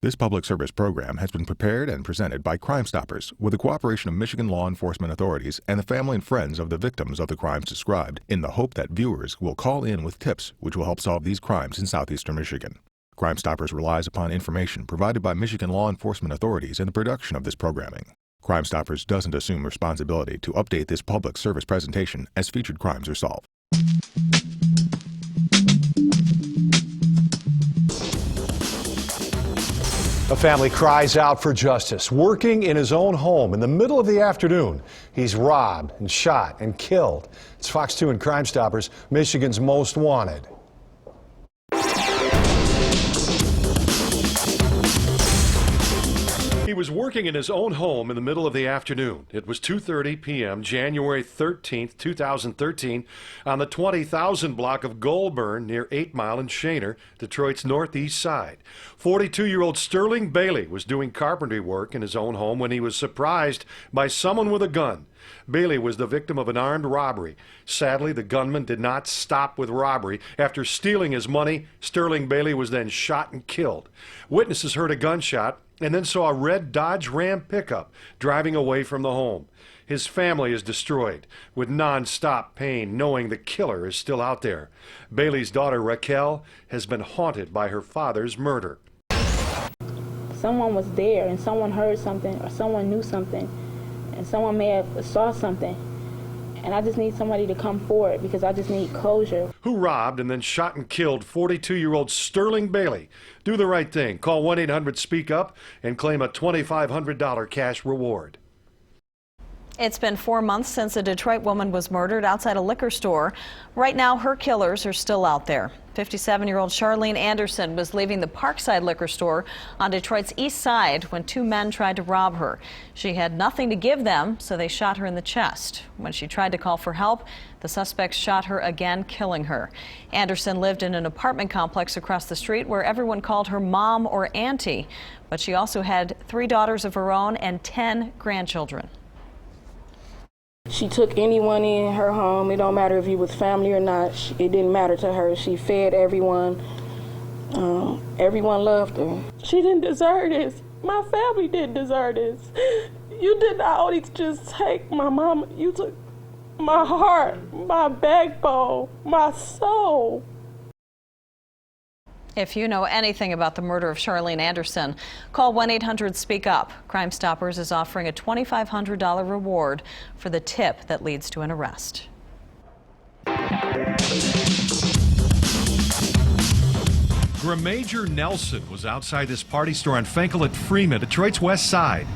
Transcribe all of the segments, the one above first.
This public service program has been prepared and presented by Crime Stoppers with the cooperation of Michigan law enforcement authorities and the family and friends of the victims of the crimes described, in the hope that viewers will call in with tips which will help solve these crimes in southeastern Michigan. Crime Stoppers relies upon information provided by Michigan law enforcement authorities in the production of this programming. Crime Stoppers doesn't assume responsibility to update this public service presentation as featured crimes are solved. A family cries out for justice. Working in his own home in the middle of the afternoon, he's robbed and shot and killed. It's Fox 2 and Crime Stoppers, Michigan's most wanted. He was working in his own home in the middle of the afternoon. It was 2:30 p.m., January 13th, 2013, on the 20,000 block of Goulburn near 8 Mile and Shaner, Detroit's northeast side. 42-year-old Sterling Bailey was doing carpentry work in his own home when he was surprised by someone with a gun. Bailey was the victim of an armed robbery. Sadly, the gunman did not stop with robbery. After stealing his money, Sterling Bailey was then shot and killed. Witnesses heard a gunshot and then saw a red Dodge Ram pickup driving away from the home. His family is destroyed with non-stop pain knowing the killer is still out there. Bailey's daughter Raquel has been haunted by her father's murder. Someone was there and someone heard something or someone knew something and someone may have saw something. And I just need somebody to come forward because I just need closure. Who robbed and then shot and killed 42-year-old Sterling Bailey? Do the right thing. Call 1-800-SPEAK-UP and claim a $2,500 cash reward. It's been 4 months since a Detroit woman was murdered outside a liquor store. Right now, her killers are still out there. 57-year-old Charlene Anderson was leaving the Parkside liquor store on Detroit's east side when two men tried to rob her. She had nothing to give them, so they shot her in the chest. When she tried to call for help, the suspects shot her again, killing her. Anderson lived in an apartment complex across the street where everyone called her mom or auntie, but she also had 3 daughters of her own and 10 grandchildren. She took anyone in her home. It don't matter if you was family or not. It didn't matter to her. She fed everyone. Everyone loved her. She didn't deserve this. My family didn't deserve this. You did not only just take my mama, you took my heart, my backbone, my soul. If you know anything about the murder of Charlene Anderson, call 1-800-SPEAK-UP. Crime Stoppers is offering a $2,500 reward for the tip that leads to an arrest. Major Nelson was outside this party store on Fenkel at Freeman, Detroit's west side.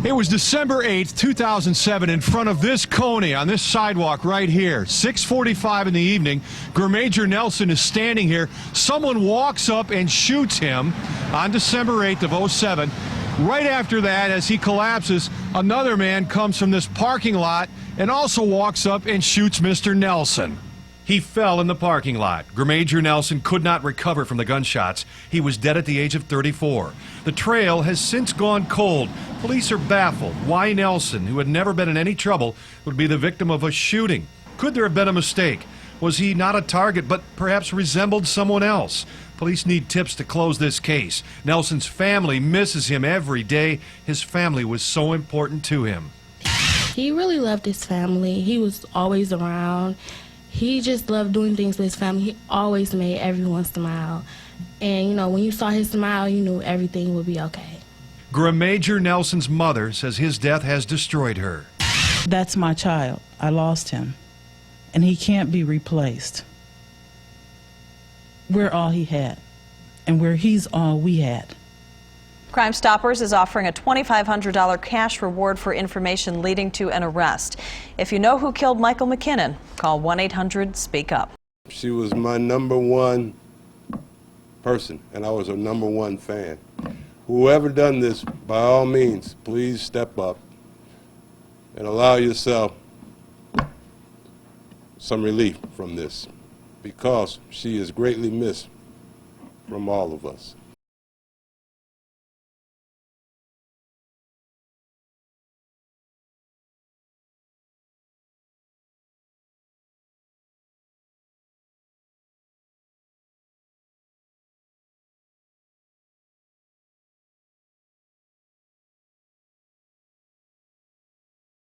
It was December 8th, 2007, in front of this Coney on this sidewalk right here. 6:45 in the evening. Major Nelson is standing here. Someone walks up and shoots him on December 8th of 07. Right after that, as he collapses, another man comes from this parking lot and also walks up and shoots Mr. Nelson. He fell in the parking lot. Major Nelson could not recover from the gunshots. He was dead at the age of 34. The trail has since gone cold. Police are baffled why Nelson, who had never been in any trouble, would be the victim of a shooting. Could there have been a mistake? Was he not a target, but perhaps resembled someone else? Police need tips to close this case. Nelson's family misses him every day. His family was so important to him. He really loved his family. He was always around. He just loved doing things with his family. He always made everyone smile. And, you know, when you saw his smile, you knew everything would be okay. Major Nelson's mother says his death has destroyed her. That's my child. I lost him. And he can't be replaced. We're all he had. And he's all we had. Crime Stoppers is offering a $2,500 cash reward for information leading to an arrest. If you know who killed Michael McKinnon, call 1-800-SPEAK-UP. She was my #1 person, and I was her #1 fan. Whoever done this, by all means, please step up and allow yourself some relief from this, because she is greatly missed from all of us.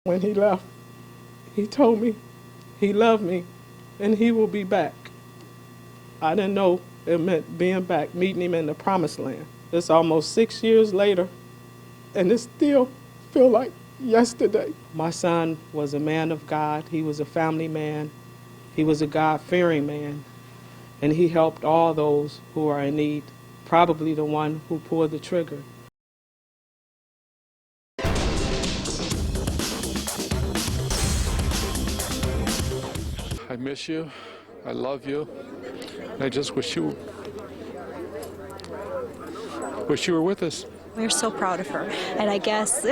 When he left, he told me he loved me and he will be back. I didn't know it meant being back, meeting him in the promised land. It's almost 6 years later, and it still feels like yesterday. My son was a man of God. He was a family man. He was a God-fearing man, and he helped all those who are in need, probably the one who pulled the trigger. I miss you. I love you. And I just wish you were with us. We're so proud of her. And I guess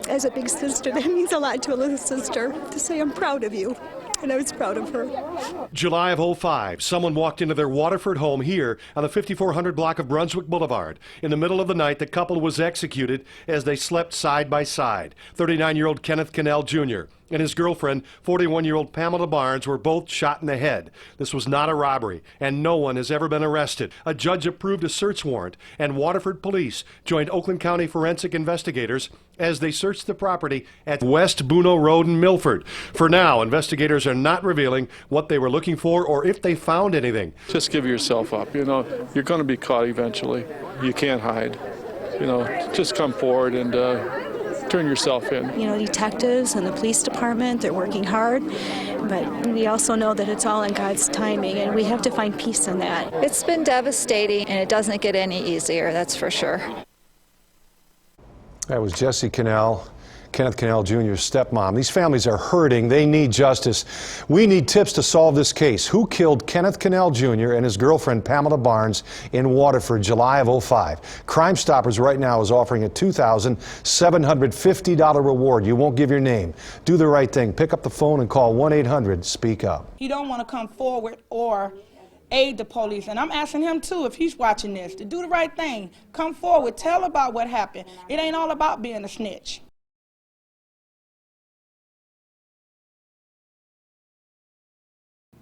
as a big sister, that means a lot to a little sister to say I'm proud of you. And I was proud of her. July of '05, someone walked into their Waterford home here on the 5400 block of Brunswick Boulevard. In the middle of the night, the couple was executed as they slept side by side. 39-year-old Kenneth Canel Jr. and his girlfriend, 41-year-old Pamela Barnes, were both shot in the head. This was not a robbery, and no one has ever been arrested. A judge approved a search warrant, and Waterford police joined Oakland County forensic investigators as they searched the property at West Buno Road in Milford. For now, investigators are not revealing what they were looking for or if they found anything. Just give yourself up. You know, you're going to be caught eventually. You can't hide. You know, just come forward and turn yourself in. You know, detectives and the police department, they're working hard, but we also know that it's all in God's timing, and we have to find peace in that. It's been devastating, and it doesn't get any easier, that's for sure. That was Jessie Canel, Kenneth Canel Jr.'s stepmom. These families are hurting. They need justice. We need tips to solve this case. Who killed Kenneth Canel Jr. and his girlfriend Pamela Barnes in Waterford, July of '05? Crime Stoppers right now is offering a $2,750 reward. You won't give your name. Do the right thing. Pick up the phone and call 1-800-SPEAK-UP. He don't want to come forward or aid the police, and I'm asking him too, if he's watching this, to do the right thing. Come forward, tell about what happened. It ain't all about being a snitch.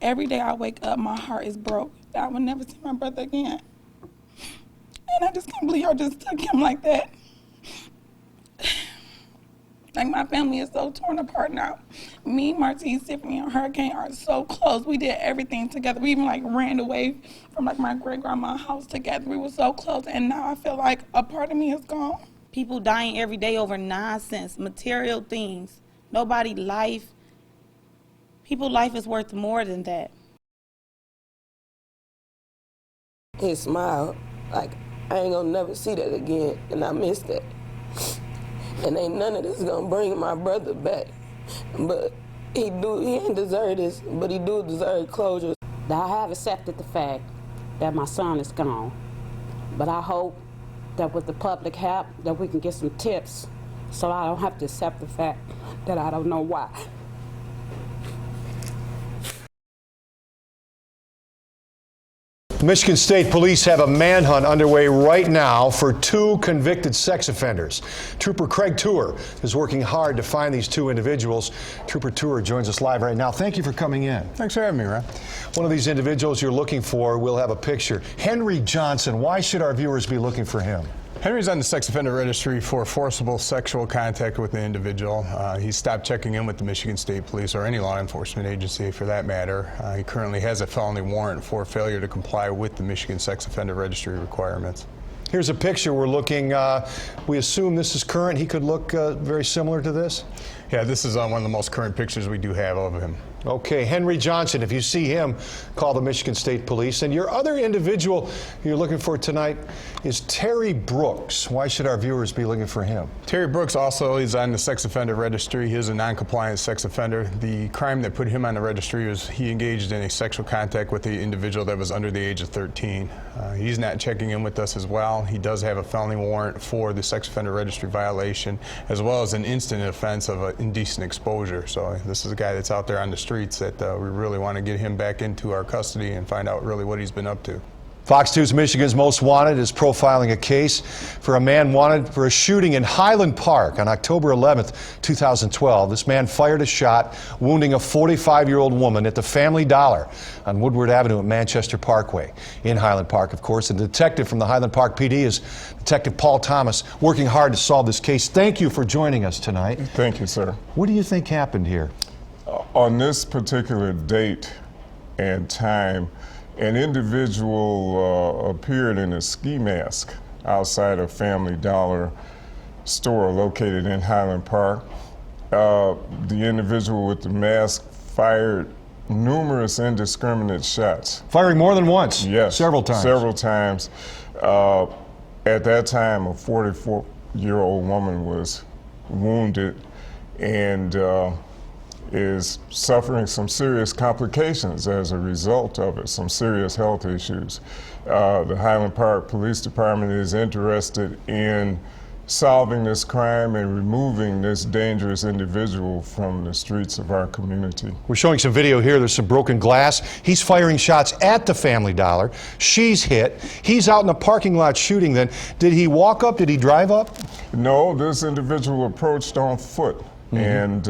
Every day I wake up, my heart is broke. I will never see my brother again. And I just can't believe y'all just took him like that. Like, my family is so torn apart now. Me, Martine, Tiffany, and Hurricane are so close. We did everything together. We even, like, ran away from, like, my great-grandma's house together. We were so close, and now I feel like a part of me is gone. People dying every day over nonsense, material things. Nobody's life. People's life is worth more than that. He smiled like, I ain't gonna never see that again, and I miss that. And ain't none of this gonna bring my brother back. But he ain't deserve this, but he do deserve closure. I have accepted the fact that my son is gone. But I hope that with the public help, that we can get some tips so I don't have to accept the fact that I don't know why. Michigan State Police have a manhunt underway right now for 2 convicted sex offenders. Trooper Craig Tour is working hard to find these 2 individuals. Trooper Tour joins us live right now. Thank you for coming in. Thanks for having me, Ron. One of these individuals you're looking for, we'll have a picture. Henry Johnson. Why should our viewers be looking for him? Henry's on the sex offender registry for forcible sexual contact with an individual. He stopped checking in with the Michigan State Police or any law enforcement agency for that matter. He currently has a felony warrant for failure to comply with the Michigan sex offender registry requirements. Here's a picture we're looking. We assume this is current. He could look very similar to this? Yeah, this is one of the most current pictures we do have of him. Okay, Henry Johnson, if you see him, call the Michigan State Police. And your other individual you're looking for tonight is Terry Brooks. Why should our viewers be looking for him? Terry Brooks also is on the sex offender registry. He is a non-compliant sex offender. The crime that put him on the registry was he engaged in a sexual contact with the individual that was under the age of 13. He's not checking in with us as well. He does have a felony warrant for the sex offender registry violation, as well as an instant offense of indecent exposure. So this is a guy that's out there on the streets that we really want to get him back into our custody and find out really what he's been up to. Fox 2's Michigan's Most Wanted is profiling a case for a man wanted for a shooting in Highland Park on October 11th, 2012. This man fired a shot, wounding a 45-year-old woman at the Family Dollar on Woodward Avenue at Manchester Parkway. In Highland Park, of course, the detective from the Highland Park PD is Detective Paul Thomas, working hard to solve this case. Thank you for joining us tonight. Thank you, sir. What do you think happened here? On this particular date and time, an individual appeared in a ski mask outside a Family Dollar store located in Highland Park. The individual with the mask fired numerous indiscriminate shots. Firing more than once? Yes. Several times? Several times. At that time, a 44-year-old woman was wounded and is suffering some serious complications as a result of it, some serious health issues. The Highland Park Police Department is interested in solving this crime and removing this dangerous individual from the streets of our community. We're showing some video here. There's some broken glass. He's firing shots at the Family Dollar. She's hit. He's out in the parking lot shooting then. Did he walk up? Did he drive up? No, this individual approached on foot. And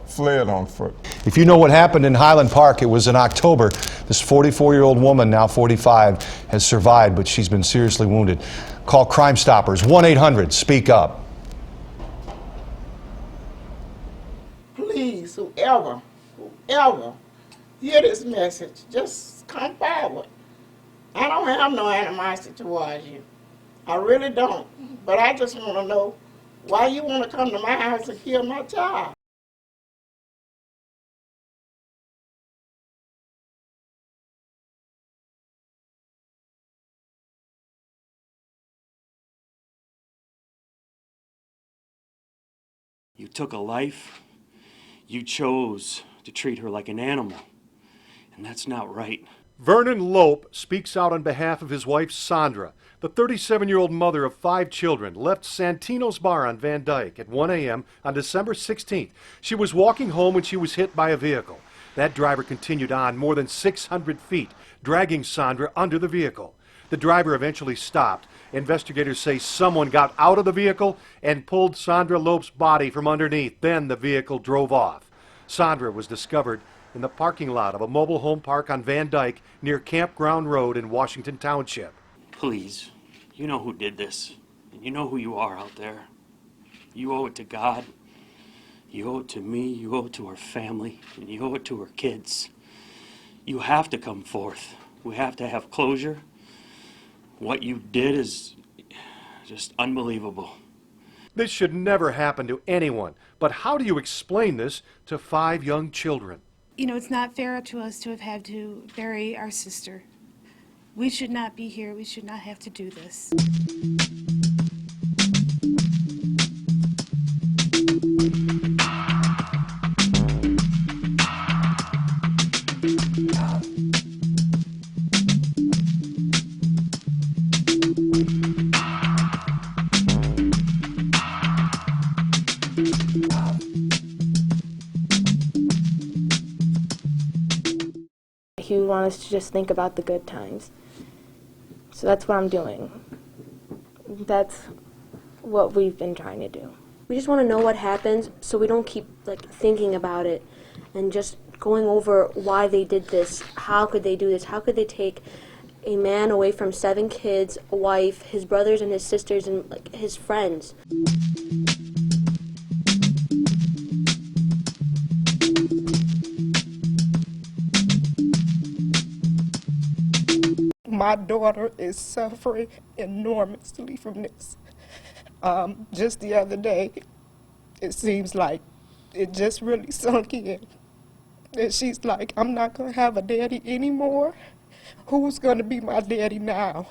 fled on foot. If you know what happened in Highland Park, it was in October. This 44-year-old woman, now 45, has survived, but she's been seriously wounded. Call Crime Stoppers, 1-800-SPEAK UP. Please, whoever hear this message, just come forward. I don't have no animosity towards you. I really don't. But I just want to know why you want to come to my house and kill my child? You took a life. You chose to treat her like an animal. And that's not right. Vernon Lope speaks out on behalf of his wife, Sandra. The 37-year-old mother of 5 children left Santino's bar on Van Dyke at 1 a.m. on December 16th. She was walking home when she was hit by a vehicle. That driver continued on more than 600 feet, dragging Sandra under the vehicle. The driver eventually stopped. Investigators say someone got out of the vehicle and pulled Sandra Lope's body from underneath. Then the vehicle drove off. Sandra was discovered in the parking lot of a mobile home park on Van Dyke near Campground Road in Washington Township. Please, you know who did this, and you know who you are out there. You owe it to God, you owe it to me, you owe it to our family, and you owe it to our kids. You have to come forth. We have to have closure. What you did is just unbelievable. This should never happen to anyone, but how do you explain this to 5 young children? You know, it's not fair to us to have had to bury our sister. We should not be here. We should not have to do this. He wants us to just think about the good times. So that's what I'm doing. That's what we've been trying to do. We just want to know what happens so we don't keep thinking about it and just going over why they did this. How could they do this? How could they take a man away from 7 kids, a wife, his brothers and his sisters, and his friends? My daughter is suffering enormously from this. Just the other day, it seems like it just really sunk in. And she's like, I'm not going to have a daddy anymore. Who's going to be my daddy now?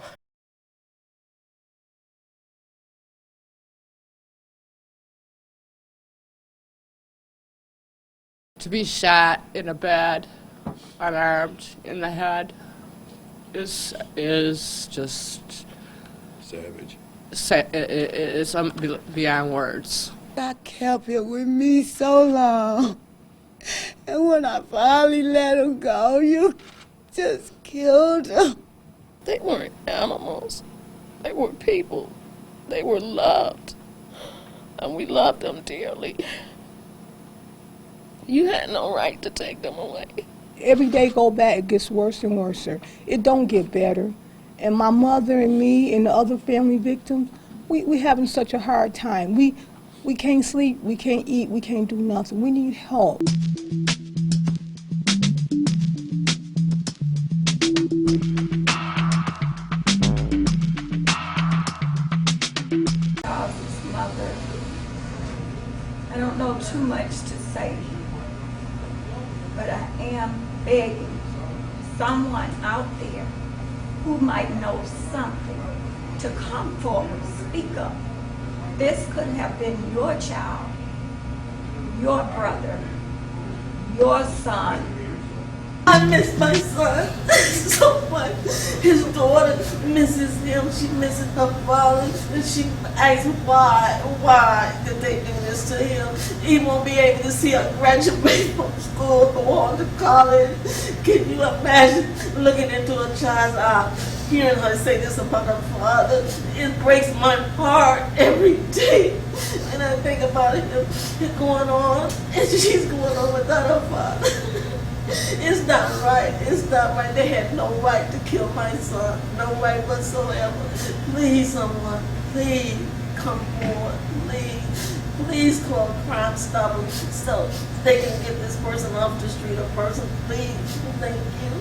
To be shot in a bed, unarmed, in the head, is just savage. It's beyond words. I kept him with me so long, and when I finally let him go, you just killed him. They weren't animals. They were people. They were loved. And we loved them dearly. You had no right to take them away. Every day go back, it gets worse and worse. It don't get better. And my mother and me and the other family victims, we having such a hard time. We can't sleep, we can't eat, we can't do nothing. We need help. Mother, I don't know too much to say, but I am begging someone out there who might know something to come forward, speak up. This could have been your child, your brother, your son. I miss my son so much. His daughter misses him. She misses her father. And she asks why did they do this to him? He won't be able to see her graduate from school, go on to college. Can you imagine looking into a child's eye, hearing her say this about her father? It breaks my heart every day. And I think about it going on, and she's going on without her father. It's not right. It's not right. They had no right to kill my son. No right whatsoever. Please, someone, please come forward. Please call Crime Stoppers so they can get this person off the street. A person, please. Thank you.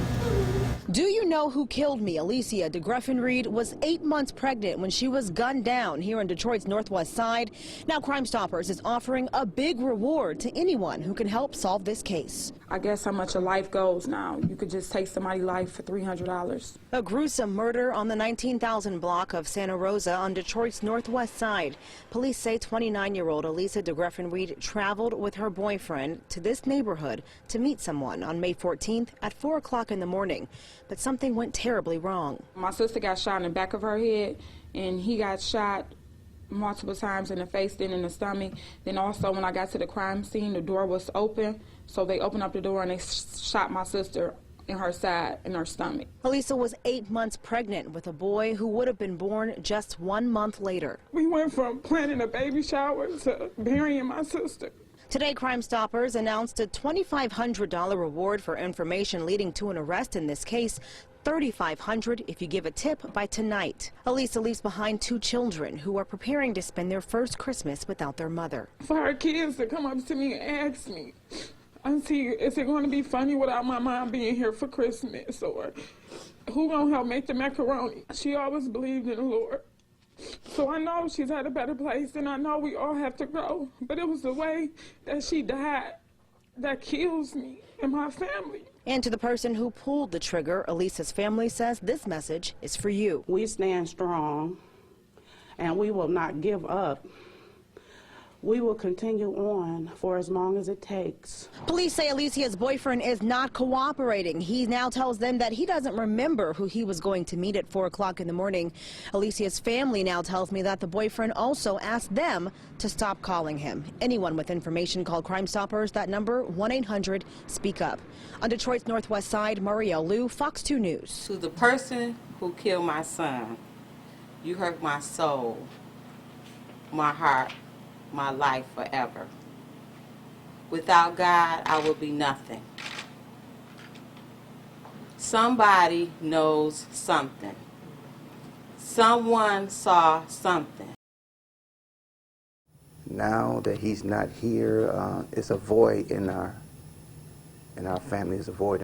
Do you know who killed me? Alisia de Griffin was 8 months pregnant when she was gunned down here in Detroit's Northwest Side. Now Crime Stoppers is offering a big reward to anyone who can help solve this case. I guess how much a life goes now. You could just take somebody's life for $300. A gruesome murder on the 19,000 block of Santa Rosa on Detroit's Northwest Side. Police say 29-year-old Alisia de Griffin traveled with her boyfriend to this neighborhood to meet someone on May 14th at 4 o'clock in the morning. But something went terribly wrong. My sister got shot in the back of her head, and he got shot multiple times in the face, then in the stomach. Then also when I got to the crime scene, the door was open, so they opened up the door and they shot my sister in her side, in her stomach. Alisia was 8 months pregnant with a boy who would have been born just 1 month later. We went from planning a baby shower to burying my sister. Today, Crime Stoppers announced a $2,500 reward for information leading to an arrest in this case. $3,500 if you give a tip by tonight. Alisia leaves behind 2 children who are preparing to spend their first Christmas without their mother. For her kids to come up to me and ask me, Auntie, is it going to be funny without my mom being here for Christmas? Or who going to help make the macaroni? She always believed in the Lord. So I know she's at a better place, and I know we all have to go. But it was the way that she died that kills me and my family. And to the person who pulled the trigger, Alisia's family says this message is for you. We stand strong, and we will not give up. We will continue on for as long as it takes. Police say Alisia's boyfriend is not cooperating. He now tells them that he doesn't remember who he was going to meet at 4 o'clock in the morning. Alisia's family now tells me that the boyfriend also asked them to stop calling him. Anyone with information, call Crime Stoppers. That number, 1-800-SPEAK-UP. On Detroit's Northwest Side, Marielle Liu, Fox 2 News. To the person who killed my son, you hurt my soul, my heart, my life forever. Without God, I will be nothing. Somebody knows something. Someone saw something. Now that he's not here, it's a void in our family. It's a void.